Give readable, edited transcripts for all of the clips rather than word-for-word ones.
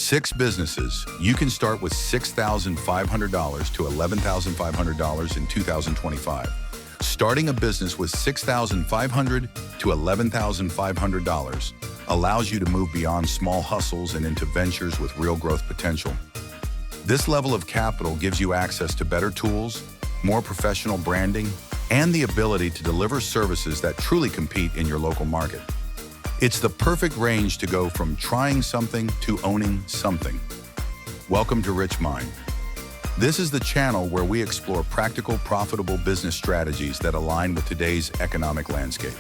6 businesses, you can start with $6,500 to $11,500 in 2025. Starting a business with $6,500 to $11,500 allows you to move beyond small hustles and into ventures with real growth potential. This level of capital gives you access to better tools, more professional branding, and the ability to deliver services that truly compete in your local market. It's the perfect range to go from trying something to owning something. Welcome to Rich Mind. This is the channel where we explore practical, profitable business strategies that align with today's economic landscape.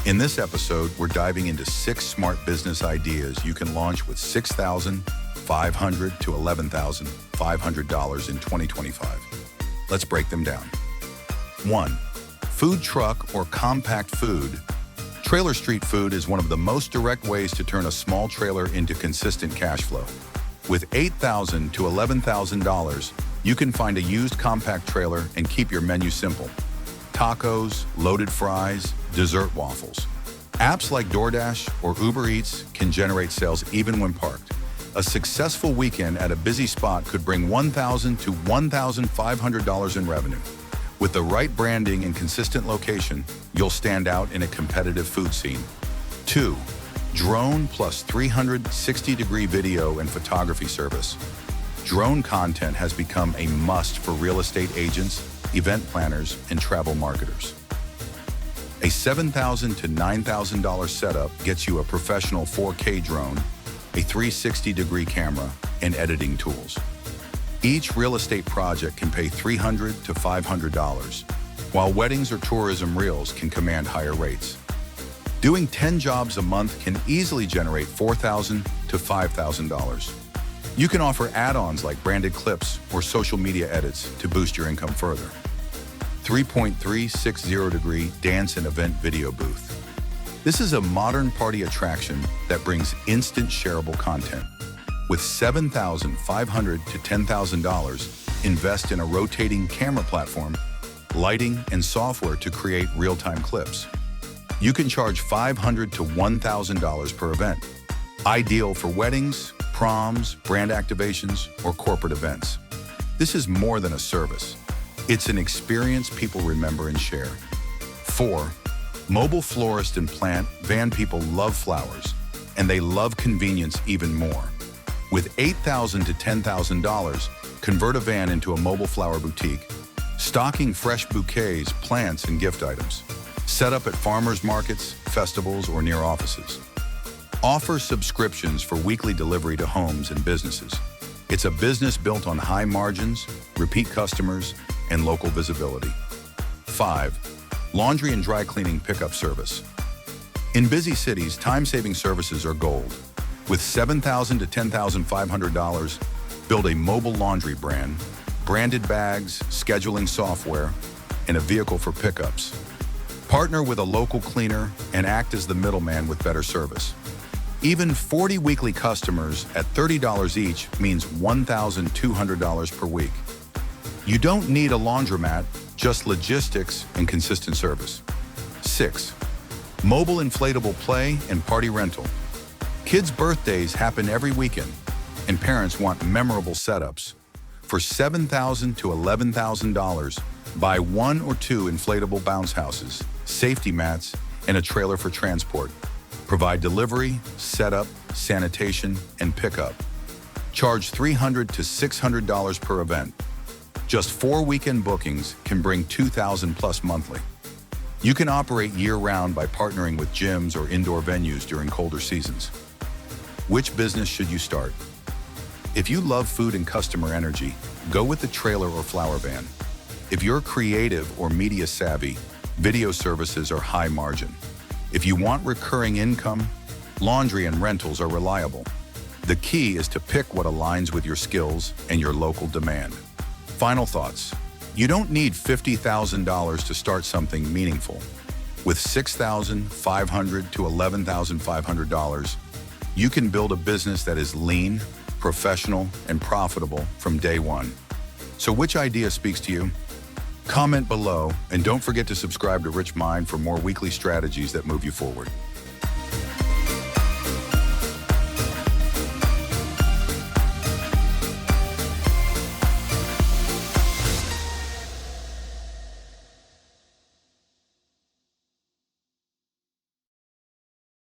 In this episode, we're diving into 6 smart business ideas you can launch with $6,500 to $11,500 in 2025. Let's break them down. 1. Food truck or compact food. Trailer street food is one of the most direct ways to turn a small trailer into consistent cash flow. With $8,000 to $11,000, you can find a used compact trailer and keep your menu simple. Tacos, loaded fries, dessert waffles. Apps like DoorDash or Uber Eats can generate sales even when parked. A successful weekend at a busy spot could bring $1,000 to $1,500 in revenue. With the right branding and consistent location, you'll stand out in a competitive food scene. 2. Drone plus 360-degree video and photography service. Drone content has become a must for real estate agents, event planners, and travel marketers. A $7,000 to $9,000 setup gets you a professional 4K drone, a 360-degree camera, and editing tools. Each real estate project can pay $300 to $500, while weddings or tourism reels can command higher rates. Doing 10 jobs a month can easily generate $4,000 to $5,000. You can offer add-ons like branded clips or social media edits to boost your income further. 3.360-degree dance and event video booth. This is a modern party attraction that brings instant shareable content. With $7,500 to $10,000, invest in a rotating camera platform, lighting, and software to create real-time clips. You can charge $500 to $1,000 per event. Ideal for weddings, proms, brand activations, or corporate events. This is more than a service. It's an experience people remember and share. 4. Mobile florist and plant van. People love flowers, and they love convenience even more. With $8,000 to $10,000, convert a van into a mobile flower boutique, stocking fresh bouquets, plants, and gift items. Set up at farmers markets, festivals, or near offices. Offer subscriptions for weekly delivery to homes and businesses. It's a business built on high margins, repeat customers, and local visibility. 5. Laundry and dry cleaning pickup service. In busy cities, time-saving services are gold. With $7,000 to $10,500, build a mobile laundry brand, branded bags, scheduling software, and a vehicle for pickups. Partner with a local cleaner and act as the middleman with better service. Even 40 weekly customers at $30 each means $1,200 per week. You don't need a laundromat, just logistics and consistent service. 6. Mobile inflatable play and party rental. Kids' birthdays happen every weekend, and parents want memorable setups. For $7,000 to $11,000, buy 1 or 2 inflatable bounce houses, safety mats, and a trailer for transport. Provide delivery, setup, sanitation, and pickup. Charge $300 to $600 per event. Just 4 weekend bookings can bring $2,000 plus monthly. You can operate year-round by partnering with gyms or indoor venues during colder seasons. Which business should you start? If you love food and customer energy, go with the trailer or flower van. If you're creative or media savvy, video services are high margin. If you want recurring income, laundry and rentals are reliable. The key is to pick what aligns with your skills and your local demand. Final thoughts. You don't need $50,000 to start something meaningful. With $6,500 to $11,500, you can build a business that is lean, professional, and profitable from day one. So which idea speaks to you? Comment below, and don't forget to subscribe to Rich Mind for more weekly strategies that move you forward.